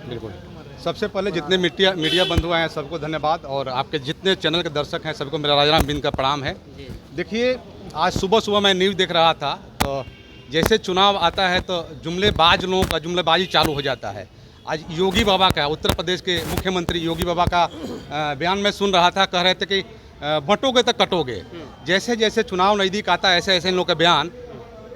बिल्कुल। सबसे पहले जितने मीडिया बंधु हैं सबको धन्यवाद, और आपके जितने चैनल के दर्शक हैं सबको मेरा राजाराम बिंद का प्रणाम है। देखिए, आज सुबह मैं न्यूज़ देख रहा था, तो जैसे चुनाव आता है तो जुमलेबाज लोगों का जुमलेबाजी चालू हो जाता है। आज योगी बाबा का, उत्तर प्रदेश के मुख्यमंत्री योगी बाबा का बयान में सुन रहा था, कह रहे थे कि बंटोगे तो कटोगे। जैसे जैसे चुनाव नज़दीक आता है ऐसे ऐसे इन लोगों का बयान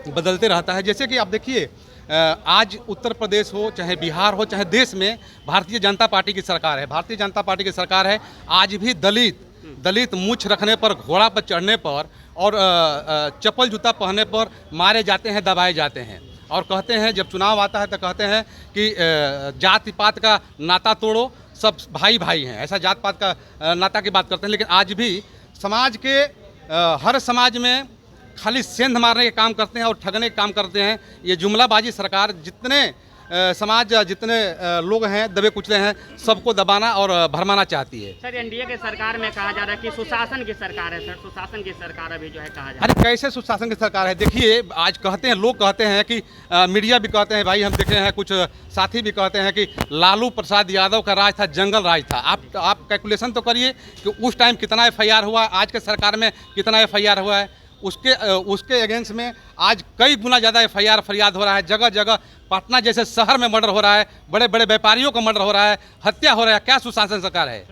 बदलते रहता है। जैसे कि आप देखिए, आज उत्तर प्रदेश हो, चाहे बिहार हो, चाहे देश में भारतीय जनता पार्टी की सरकार है। भारतीय जनता पार्टी की सरकार है। आज भी दलित मूछ रखने पर, घोड़ा पर चढ़ने पर और चप्पल जूता पहनने पर मारे जाते हैं, दबाए जाते हैं। और कहते हैं, जब चुनाव आता है तो कहते हैं कि जाति पात का नाता तोड़ो, सब भाई भाई हैं, ऐसा जात पात का नाता की बात करते हैं। लेकिन आज भी समाज के हर समाज में खाली सेंध मारने के काम करते हैं और ठगने के काम करते हैं। ये जुमलाबाजी सरकार जितने समाज, जितने लोग हैं दबे कुचले हैं, सबको दबाना और भरमाना चाहती है। सर, एनडीए के सरकार में कहा जा रहा है कि सुशासन की सरकार है। सर, सुशासन की सरकार अभी जो है कहा जा रहा है। अरे कैसे सुशासन की सरकार है? देखिए, आज कहते हैं, लोग कहते हैं कि मीडिया भी कहते हैं, भाई हम देखे हैं, कुछ साथी भी कहते हैं कि लालू प्रसाद यादव का राज था, जंगल राज था। आप कैलकुलेशन तो करिए कि उस टाइम कितना एफआईआर हुआ, आज के सरकार में कितना एफआईआर हुआ है। उसके अगेंस्ट में आज कई गुना ज़्यादा एफआईआर फरियाद हो रहा है। जगह जगह पटना जैसे शहर में मर्डर हो रहा है, बड़े बड़े व्यापारियों का मर्डर हो रहा है, हत्या हो रहा है। क्या सुशासन सरकार है?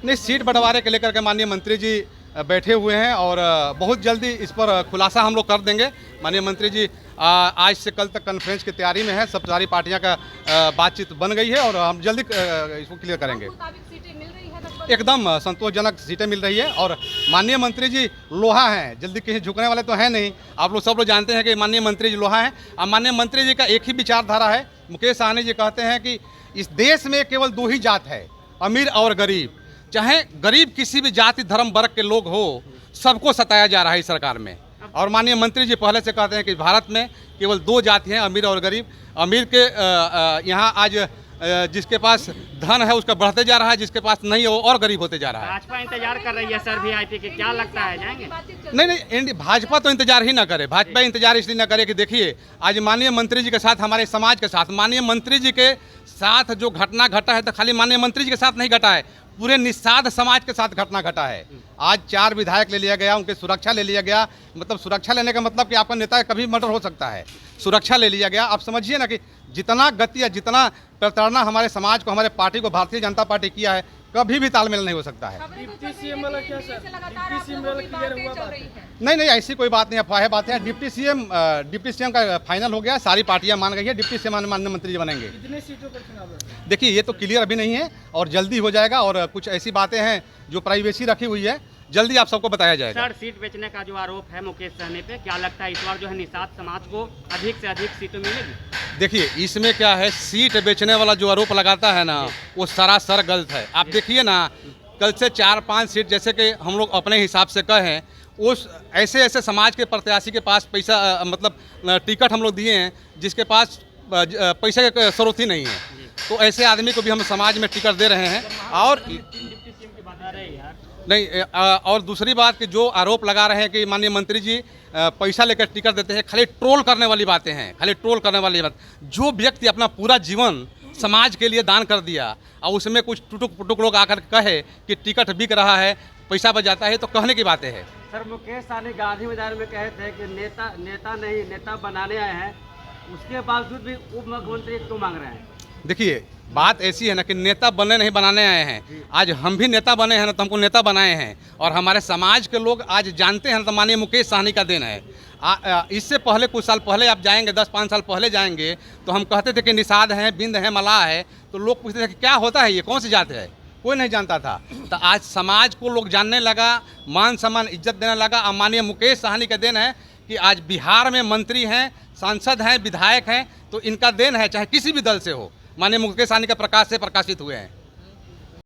नहीं, सीट बंटवारे के लेकर के माननीय मंत्री जी बैठे हुए हैं और बहुत जल्दी इस पर खुलासा हम लोग कर देंगे। माननीय मंत्री जी आज से कल तक कॉन्फ्रेंस की तैयारी में है। सब सारी पार्टियां का बातचीत बन गई है और हम जल्दी इसको क्लियर करेंगे। एकदम संतोषजनक सीटें मिल रही है और माननीय मंत्री जी लोहा हैं, जल्दी कहीं झुकने वाले तो हैं नहीं। आप लोग सब लोग जानते हैं कि माननीय मंत्री जी लोहा हैं। और माननीय मंत्री जी का एक ही विचारधारा है। मुकेश सहनी जी कहते हैं कि इस देश में केवल दो ही जात है, अमीर और गरीब। चाहे गरीब किसी भी जाति धर्म वर्ग के लोग हो, सबको सताया जा रहा है इस सरकार में। और माननीय मंत्री जी पहले से कहते हैं कि भारत में केवल दो जाति हैं, अमीर और गरीब। अमीर के यहाँ आज जिसके पास धन है उसका बढ़ते जा रहा है, जिसके पास नहीं है वो और गरीब होते जा रहा है। भाजपा इंतजार कर रही है सर वीआईपी के, क्या लगता है जाएंगे? नहीं, भाजपा तो इंतजार ही ना करे। भाजपा इंतजार इसलिए ना करे कि देखिए, आज माननीय मंत्री जी के साथ, हमारे समाज के साथ, माननीय मंत्री जी के साथ जो घटना घटा है, तो खाली माननीय मंत्री जी के साथ नहीं घटा है, पूरे निषाद समाज के साथ घटना घटा है। आज 4 विधायक ले लिया गया, उनकी सुरक्षा ले लिया गया। मतलब सुरक्षा लेने का मतलब कि आपका नेता कभी मर्डर हो सकता है, सुरक्षा ले लिया गया। आप समझिए ना कि जितना गति या जितना प्रताड़ना हमारे समाज को, हमारे पार्टी को, भारतीय जनता पार्टी किया है, कभी भी तालमेल नहीं हो सकता है। नहीं, ऐसी कोई बात नहीं, अफवाह बात है। डिप्टी सीएम का फाइनल हो गया, सारी पार्टियां मान गई है, डिप्टी सीएम माननीय मंत्री जी बनेंगे। कितने सीटों पर चुनाव है? देखिए, ये तो क्लियर अभी नहीं है और जल्दी हो जाएगा। और कुछ ऐसी बातें हैं जो प्राइवेसी रखी हुई है, जल्दी आप सबको बताया जाएगा। सर, सीट बेचने का जो आरोप है मुकेश सहनी पे, क्या लगता है इस बार जो है निषाद समाज को अधिक से अधिक सीटें मिलेगी? देखिए, इसमें क्या है, सीट बेचने वाला जो आरोप लगाता है ना, वो सरासर गलत है। आप देखिए ना, कल से 4-5 सीट जैसे कि हम लोग अपने हिसाब से कहें, उस ऐसे समाज के प्रत्याशी के पास पैसा, मतलब टिकट हम लोग दिए हैं जिसके पास पैसे का स्रोत ही नहीं है, तो ऐसे आदमी को भी हम समाज में टिकट दे रहे हैं। और नहीं, और दूसरी बात कि जो आरोप लगा रहे हैं कि माननीय मंत्री जी पैसा लेकर टिकट देते हैं, खाली ट्रोल करने वाली बातें हैं, खाली ट्रोल करने वाली बात। जो व्यक्ति अपना पूरा जीवन समाज के लिए दान कर दिया और उसमें कुछ टुटुक पुटुक लोग आकर कहे कि टिकट बिक रहा है, पैसा बच जाता है, तो कहने की बातें हैं। सर, मुकेश सहनी गांधी मैदान में कहे थे कि नेता बनाने आए हैं, उसके बावजूद भी उप मुख्यमंत्री क्यों मांग रहे हैं? देखिए, बात ऐसी है ना कि नेता बनने नहीं बनाने आए हैं। आज हम भी नेता बने हैं ना, तो हमको नेता बनाए हैं और हमारे समाज के लोग आज जानते हैं ना, तो माननीय मुकेश सहनी का देन है। इससे पहले कुछ साल पहले आप जाएंगे, 10-5 साल पहले जाएंगे, तो हम कहते थे कि निषाद हैं, बिंद है, मलाह है, तो लोग पूछते थे कि क्या होता है, ये कौन सी जात है, कोई नहीं जानता था। तो आज समाज को लोग जानने लगा, मान सम्मान इज्जत देने लगा। और माननीय मुकेश सहनी का देन है कि आज बिहार में मंत्री हैं, सांसद हैं, विधायक हैं, तो इनका देन है, चाहे किसी भी दल से हो। माननीय मुकेश सहनी का प्रकाश से प्रकाशित हुए हैं।